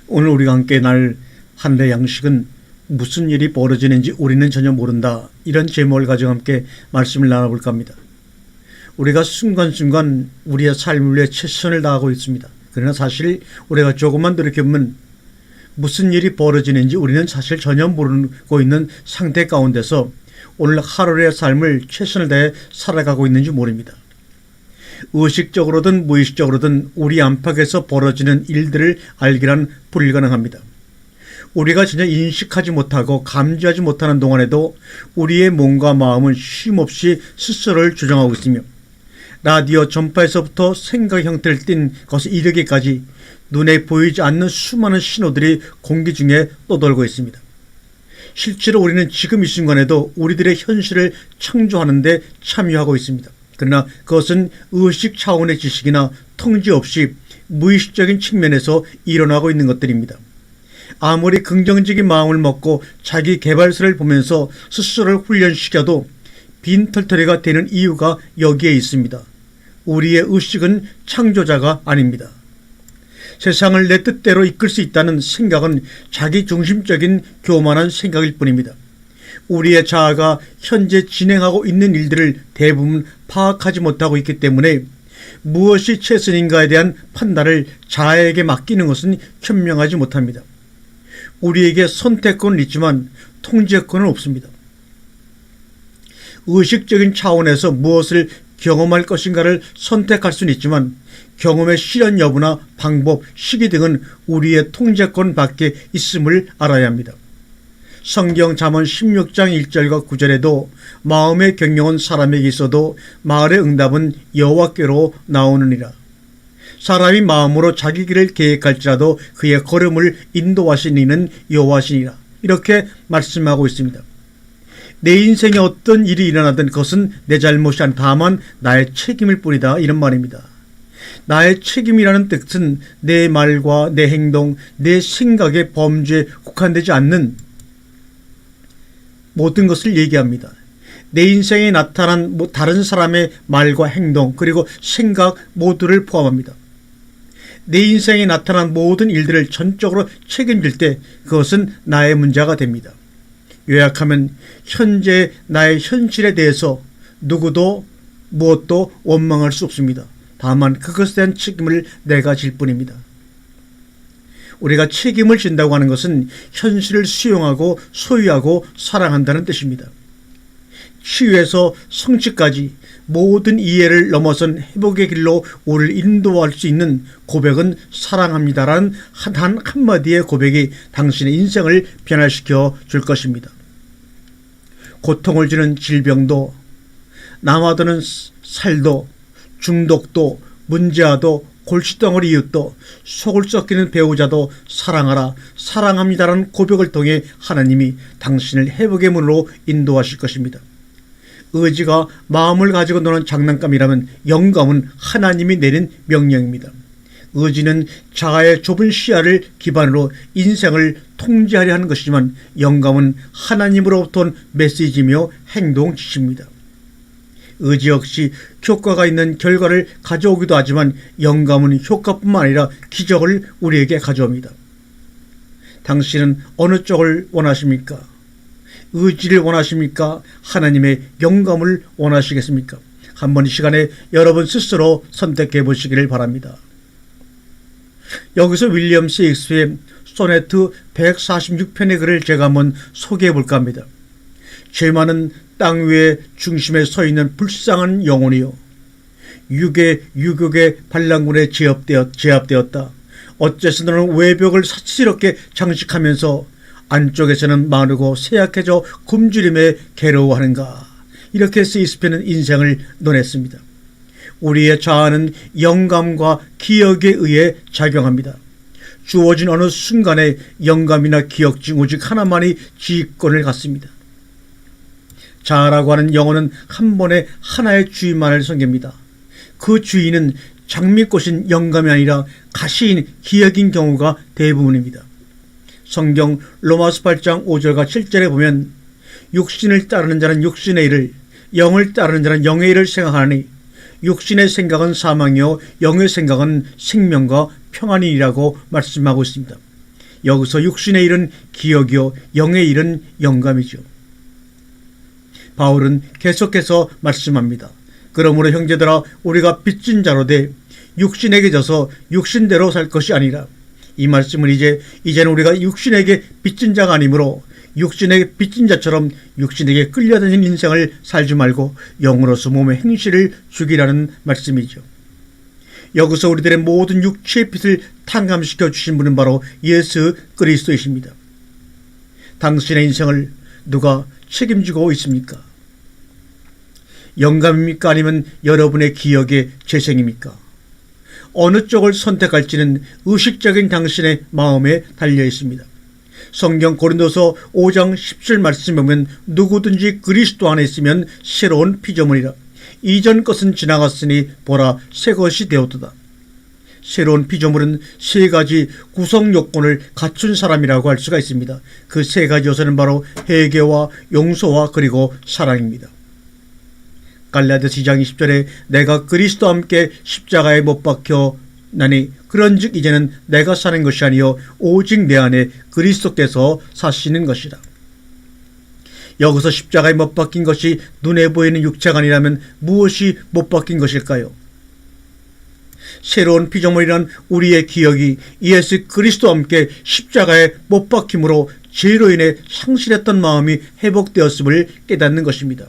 오늘 우리가 함께 날 하늘의 양식은 무슨 일이 벌어지는지 우리는 전혀 모른다. 이런 제목을 가지고 함께 말씀을 나눠볼까 합니다. 우리가 순간순간 우리의 삶을 위해 최선을 다하고 있습니다. 그러나 사실 우리가 조금만 돌이켜보면 무슨 일이 벌어지는지 우리는 사실 전혀 모르고 있는 상태 가운데서 오늘 하루의 삶을 최선을 다해 살아가고 있는지 모릅니다. 의식적으로든 무의식적으로든 우리 안팎에서 벌어지는 일들을 알기란 불가능합니다. 우리가 전혀 인식하지 못하고 감지하지 못하는 동안에도 우리의 몸과 마음은 쉼없이 스스로를 조정하고 있으며 라디오 전파에서부터 생각 형태를 띤 것에 이르기까지 눈에 보이지 않는 수많은 신호들이 공기 중에 떠돌고 있습니다. 실제로 우리는 지금 이 순간에도 우리들의 현실을 창조하는 데 참여하고 있습니다. 그러나 그것은 의식 차원의 지식이나 통제 없이 무의식적인 측면에서 일어나고 있는 것들입니다. 아무리 긍정적인 마음을 먹고 자기 개발서를 보면서 스스로를 훈련시켜도 빈털터리가 되는 이유가 여기에 있습니다. 우리의 의식은 창조자가 아닙니다. 세상을 내 뜻대로 이끌 수 있다는 생각은 자기중심적인 교만한 생각일 뿐입니다. 우리의 자아가 현재 진행하고 있는 일들을 대부분 파악하지 못하고 있기 때문에 무엇이 최선인가에 대한 판단을 자아에게 맡기는 것은 현명하지 못합니다. 우리에게 선택권은 있지만 통제권은 없습니다. 의식적인 차원에서 무엇을 경험할 것인가를 선택할 수는 있지만 경험의 실현 여부나 방법, 시기 등은 우리의 통제권 밖에 있음을 알아야 합니다. 성경 잠언 16장 1절과 9절에도 마음의 경영은 사람에게 있어도 말의 응답은 여호와께로 나오느니라. 사람이 마음으로 자기 길을 계획할지라도 그의 걸음을 인도하신 이는 여호와시니라. 이렇게 말씀하고 있습니다. 내 인생에 어떤 일이 일어나든 그것은 내 잘못이 아니 다만 나의 책임일 뿐이다, 이런 말입니다. 나의 책임이라는 뜻은 내 말과 내 행동, 내 생각의 범죄에 국한되지 않는 모든 것을 얘기합니다. 내 인생에 나타난 다른 사람의 말과 행동 그리고 생각 모두를 포함합니다. 내 인생에 나타난 모든 일들을 전적으로 책임질 때 그것은 나의 문제가 됩니다. 요약하면 현재 나의 현실에 대해서 누구도 무엇도 원망할 수 없습니다. 다만 그것에 대한 책임을 내가 질 뿐입니다. 우리가 책임을 진다고 하는 것은 현실을 수용하고 소유하고 사랑한다는 뜻입니다. 치유에서 성취까지 모든 이해를 넘어선 회복의 길로 우리를 인도할 수 있는 고백은 사랑합니다라는 단 한마디의 고백이 당신의 인생을 변화시켜 줄 것입니다. 고통을 주는 질병도, 남아도는 살도, 중독도, 문제아도, 골칫덩어리 이웃도, 속을 썩이는 배우자도 사랑하라, 사랑합니다라는 고백을 통해 하나님이 당신을 회복의 문으로 인도하실 것입니다. 의지가 마음을 가지고 노는 장난감이라면 영감은 하나님이 내린 명령입니다. 의지는 자아의 좁은 시야를 기반으로 인생을 통제하려 하는 것이지만 영감은 하나님으로부터 온 메시지며 행동 지시입니다. 의지 역시 효과가 있는 결과를 가져오기도 하지만 영감은 효과뿐만 아니라 기적을 우리에게 가져옵니다. 당신은 어느 쪽을 원하십니까? 의지를 원하십니까? 하나님의 영감을 원하시겠습니까? 한번 이 시간에 여러분 스스로 선택해 보시기를 바랍니다. 여기서 윌리엄 셰익스피어의 소네트 146편의 글을 제가 한번 소개해 볼까 합니다. 죄 많은 땅 위에 중심에 서 있는 불쌍한 영혼이요, 육의 유격의 반란군에 제압되었다. 어째서 너는 외벽을 사치스럽게 장식하면서 안쪽에서는 마르고 쇠약해져 굶주림에 괴로워하는가. 이렇게 셰익스피어는 인생을 논했습니다. 우리의 자아는 영감과 기억에 의해 작용합니다. 주어진 어느 순간에 영감이나 기억 중 오직 하나만이 지휘권을 갖습니다. 자아라고 하는 영혼은 한 번에 하나의 주인만을 섬깁니다. 그 주인은 장미꽃인 영감이 아니라 가시인 기억인 경우가 대부분입니다. 성경 로마서 8장 5절과 7절에 보면 육신을 따르는 자는 육신의 일을, 영을 따르는 자는 영의 일을 생각하니 육신의 생각은 사망이요 영의 생각은 생명과 평안이라고 말씀하고 있습니다. 여기서 육신의 일은 기억이요 영의 일은 영감이죠. 바울은 계속해서 말씀합니다. 그러므로 형제들아 우리가 빚진 자로 돼 육신에게 져서 육신대로 살 것이 아니라, 이 말씀은 이제는 우리가 육신에게 빚진 자가 아니므로 육신에게 빚진 자처럼 육신에게 끌려다니는 인생을 살지 말고 영으로서 몸의 행실을 죽이라는 말씀이죠. 여기서 우리들의 모든 육체의 빚을 탕감시켜 주신 분은 바로 예수 그리스도이십니다. 당신의 인생을 누가 책임지고 있습니까? 영감입니까? 아니면 여러분의 기억의 재생입니까? 어느 쪽을 선택할지는 의식적인 당신의 마음에 달려 있습니다. 성경 고린도서 5장 17 말씀 보면 누구든지 그리스도 안에 있으면 새로운 피조물이라. 이전 것은 지나갔으니 보라 새 것이 되었도다. 새로운 피조물은 세 가지 구성 요건을 갖춘 사람이라고 할 수가 있습니다. 그 세 가지 요소는 바로 회개와 용서와 그리고 사랑입니다. 갈라디아서 2장 20절에 내가 그리스도와 함께 십자가에 못 박혀 나니 그런즉 이제는 내가 사는 것이 아니요 오직 내 안에 그리스도께서 사시는 것이라. 여기서 십자가에 못 박힌 것이 눈에 보이는 육체가 아니라면 무엇이 못 박힌 것일까요? 새로운 피조물이란 우리의 기억이 예수 그리스도와 함께 십자가에 못 박힘으로 죄로 인해 상실했던 마음이 회복되었음을 깨닫는 것입니다.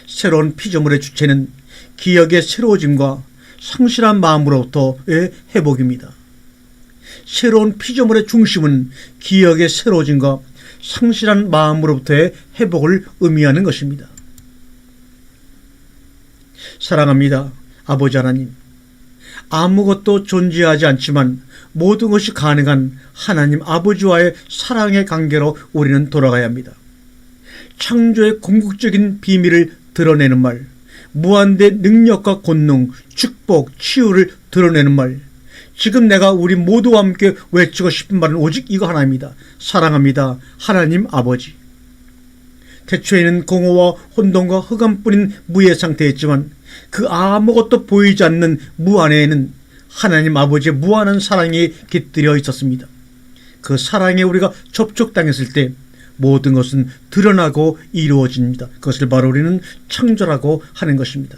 새로운 피조물의 주체는 기억의 새로워짐과 상실한 마음으로부터의 회복입니다. 새로운 피조물의 중심은 기억의 새로워짐과 상실한 마음으로부터의 회복을 의미하는 것입니다. 사랑합니다. 아버지 하나님, 아무것도 존재하지 않지만 모든 것이 가능한 하나님 아버지와의 사랑의 관계로 우리는 돌아가야 합니다. 창조의 궁극적인 비밀을 드러내는 말, 무한대 능력과 권능, 축복, 치유를 드러내는 말, 지금 내가 우리 모두와 함께 외치고 싶은 말은 오직 이거 하나입니다. 사랑합니다. 하나님 아버지. 태초에는 공허와 혼돈과 흑암뿐인 무의 상태였지만 그 아무것도 보이지 않는 무 안에는 하나님 아버지의 무한한 사랑이 깃들여 있었습니다. 그 사랑에 우리가 접촉당했을 때 모든 것은 드러나고 이루어집니다. 그것을 바로 우리는 창조라고 하는 것입니다.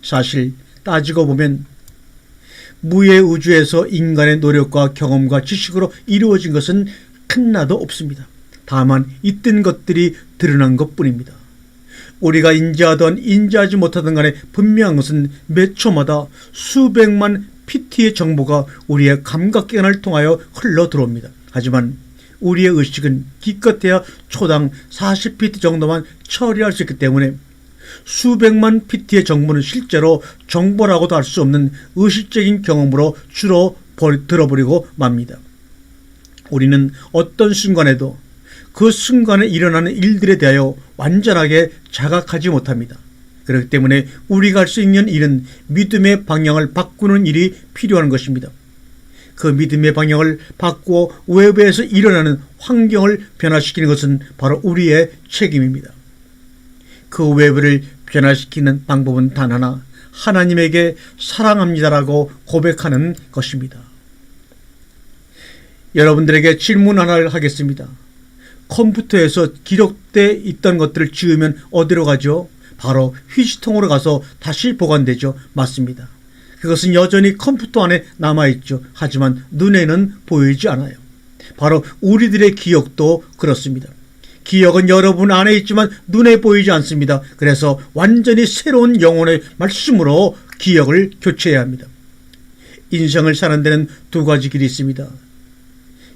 사실 따지고 보면 무의 우주에서 인간의 노력과 경험과 지식으로 이루어진 것은 하나도 없습니다. 다만 있던 것들이 드러난 것뿐입니다. 우리가 인지하던 인지하지 못하던 간에 분명한 것은 몇 초마다 수백만 PT의 정보가 우리의 감각기관을 통하여 흘러 들어옵니다. 하지만 우리의 의식은 기껏해야 초당 40PT 정도만 처리할 수 있기 때문에 수백만 PT의 정보는 실제로 정보라고도 할 수 없는 의식적인 경험으로 주로 들어버리고 맙니다. 우리는 어떤 순간에도 그 순간에 일어나는 일들에 대하여 완전하게 자각하지 못합니다. 그렇기 때문에 우리가 할 수 있는 일은 믿음의 방향을 바꾸는 일이 필요한 것입니다. 그 믿음의 방향을 바꾸어 외부에서 일어나는 환경을 변화시키는 것은 바로 우리의 책임입니다. 그 외부를 변화시키는 방법은 단 하나, 하나님에게 사랑합니다라고 고백하는 것입니다. 여러분들에게 질문 하나를 하겠습니다. 컴퓨터에서 기록되어 있던 것들을 지우면 어디로 가죠? 바로 휴지통으로 가서 다시 보관되죠. 맞습니다. 그것은 여전히 컴퓨터 안에 남아있죠. 하지만 눈에는 보이지 않아요. 바로 우리들의 기억도 그렇습니다. 기억은 여러분 안에 있지만 눈에 보이지 않습니다. 그래서 완전히 새로운 영혼의 말씀으로 기억을 교체해야 합니다. 인생을 사는 데는 두 가지 길이 있습니다.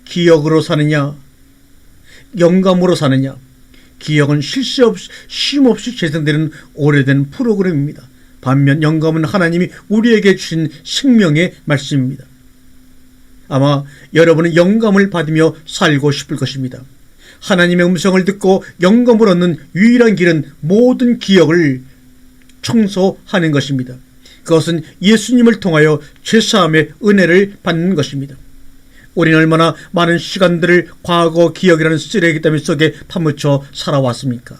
기억으로 사느냐, 영감으로 사느냐. 기억은 쉼없이 재생되는 오래된 프로그램입니다. 반면 영감은 하나님이 우리에게 주신 생명의 말씀입니다. 아마 여러분은 영감을 받으며 살고 싶을 것입니다. 하나님의 음성을 듣고 영감을 얻는 유일한 길은 모든 기억을 청소하는 것입니다. 그것은 예수님을 통하여 죄사함의 은혜를 받는 것입니다. 우리는 얼마나 많은 시간들을 과거 기억이라는 쓰레기 더미 속에 파묻혀 살아왔습니까?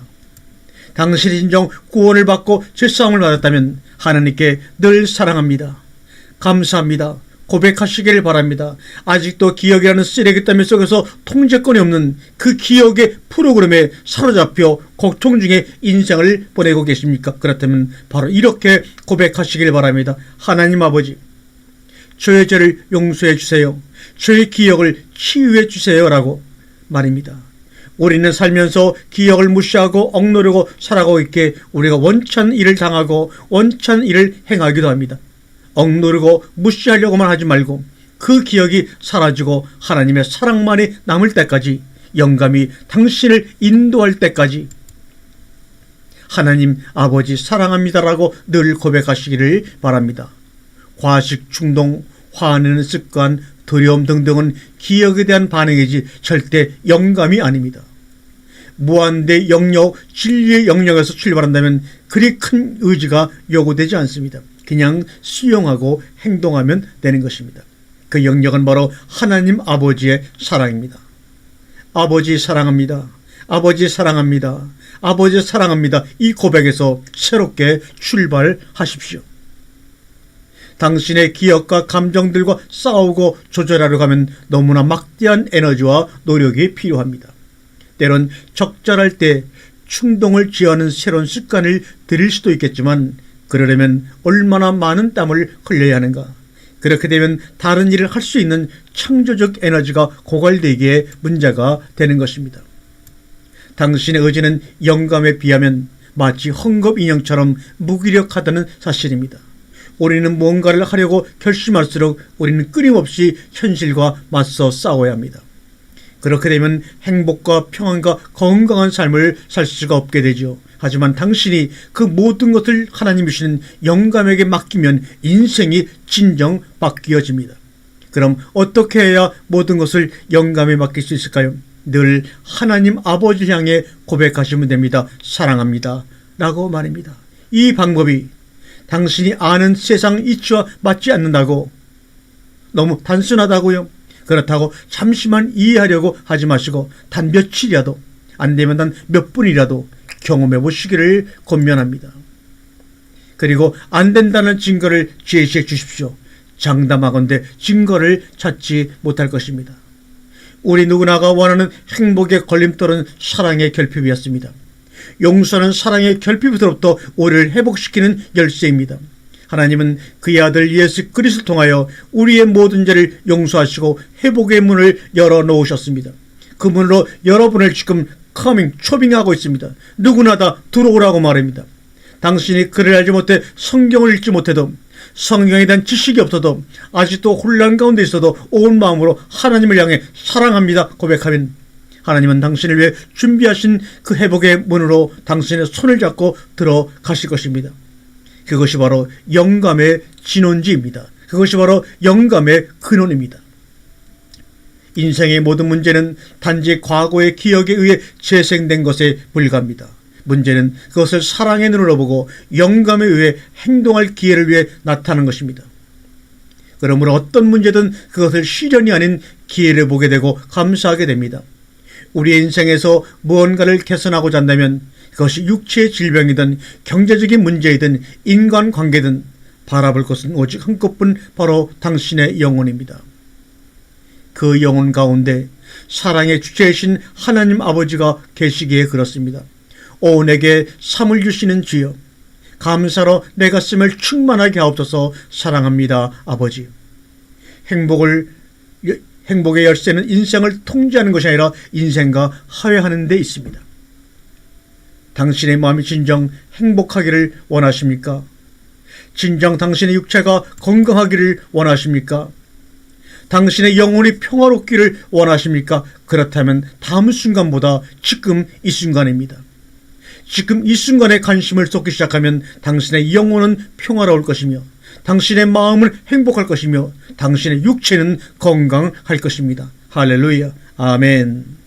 당신이 진정 구원을 받고 죄사함을 받았다면 하나님께 늘 사랑합니다, 감사합니다, 고백하시기를 바랍니다. 아직도 기억이라는 쓰레기 더미 속에서 통제권이 없는 그 기억의 프로그램에 사로잡혀 고통 중에 인생을 보내고 계십니까? 그렇다면 바로 이렇게 고백하시기를 바랍니다. 하나님 아버지, 저의 죄를 용서해 주세요. 저의 기억을 치유해 주세요. 라고 말입니다. 우리는 살면서 기억을 무시하고 억누르고 살아가고 있기에 우리가 원천 일을 당하고 원천 일을 행하기도 합니다. 억누르고 무시하려고만 하지 말고 그 기억이 사라지고 하나님의 사랑만이 남을 때까지, 영감이 당신을 인도할 때까지 하나님 아버지 사랑합니다라고 늘 고백하시기를 바랍니다. 과식 충동, 화내는 습관, 두려움 등등은 기억에 대한 반응이지 절대 영감이 아닙니다. 무한대 영역, 진리의 영역에서 출발한다면 그리 큰 의지가 요구되지 않습니다. 그냥 수용하고 행동하면 되는 것입니다. 그 영역은 바로 하나님 아버지의 사랑입니다. 아버지 사랑합니다. 아버지 사랑합니다. 아버지 사랑합니다. 이 고백에서 새롭게 출발하십시오. 당신의 기억과 감정들과 싸우고 조절하려고 하면 너무나 막대한 에너지와 노력이 필요합니다. 때론 적절할 때 충동을 지어하는 새로운 습관을 들일 수도 있겠지만 그러려면 얼마나 많은 땀을 흘려야 하는가. 그렇게 되면 다른 일을 할 수 있는 창조적 에너지가 고갈되기에 문제가 되는 것입니다. 당신의 의지는 영감에 비하면 마치 헝겊 인형처럼 무기력하다는 사실입니다. 우리는 무언가를 하려고 결심할수록 우리는 끊임없이 현실과 맞서 싸워야 합니다. 그렇게 되면 행복과 평안과 건강한 삶을 살 수가 없게 되죠. 하지만 당신이 그 모든 것을 하나님 주시는 영감에게 맡기면 인생이 진정 바뀌어집니다. 그럼 어떻게 해야 모든 것을 영감에 맡길 수 있을까요? 늘 하나님 아버지를 향해 고백하시면 됩니다. 사랑합니다 라고 말입니다. 이 방법이 당신이 아는 세상 이치와 맞지 않는다고, 너무 단순하다고요? 그렇다고 잠시만 이해하려고 하지 마시고 단 며칠이라도, 안되면 단 몇 분이라도 경험해 보시기를 권면합니다. 그리고 안된다는 증거를 제시해 주십시오. 장담하건대 증거를 찾지 못할 것입니다. 우리 누구나가 원하는 행복의 걸림돌은 사랑의 결핍이었습니다. 용서는 사랑의 결핍으로부터 우리를 회복시키는 열쇠입니다. 하나님은 그의 아들 예수 그리스도를 통하여 우리의 모든 죄를 용서하시고 회복의 문을 열어놓으셨습니다. 그 문으로 여러분을 지금 초빙하고 있습니다. 누구나 다 들어오라고 말합니다. 당신이 글을 알지 못해 성경을 읽지 못해도, 성경에 대한 지식이 없어도, 아직도 혼란 가운데 있어도 온 마음으로 하나님을 향해 사랑합니다 고백하면 하나님은 당신을 위해 준비하신 그 회복의 문으로 당신의 손을 잡고 들어가실 것입니다. 그것이 바로 영감의 진원지입니다. 그것이 바로 영감의 근원입니다. 인생의 모든 문제는 단지 과거의 기억에 의해 재생된 것에 불과합니다. 문제는 그것을 사랑의 눈으로 보고 영감에 의해 행동할 기회를 위해 나타나는 것입니다. 그러므로 어떤 문제든 그것을 시련이 아닌 기회를 보게 되고 감사하게 됩니다. 우리의 인생에서 무언가를 개선하고자 한다면 그것이 육체의 질병이든 경제적인 문제이든 인간관계든 바라볼 것은 오직 한 것뿐, 바로 당신의 영혼입니다. 그 영혼 가운데 사랑의 주체이신 하나님 아버지가 계시기에 그렇습니다. 오 내게 삶을 주시는 주여, 감사로 내 가슴을 충만하게 하옵소서. 사랑합니다 아버지. 행복의 열쇠는 인생을 통제하는 것이 아니라 인생과 화해하는 데 있습니다. 당신의 마음이 진정 행복하기를 원하십니까? 진정 당신의 육체가 건강하기를 원하십니까? 당신의 영혼이 평화롭기를 원하십니까? 그렇다면 다음 순간보다 지금 이 순간입니다. 지금 이 순간에 관심을 쏟기 시작하면 당신의 영혼은 평화로울 것이며 당신의 마음은 행복할 것이며 당신의 육체는 건강할 것입니다. 할렐루야. 아멘.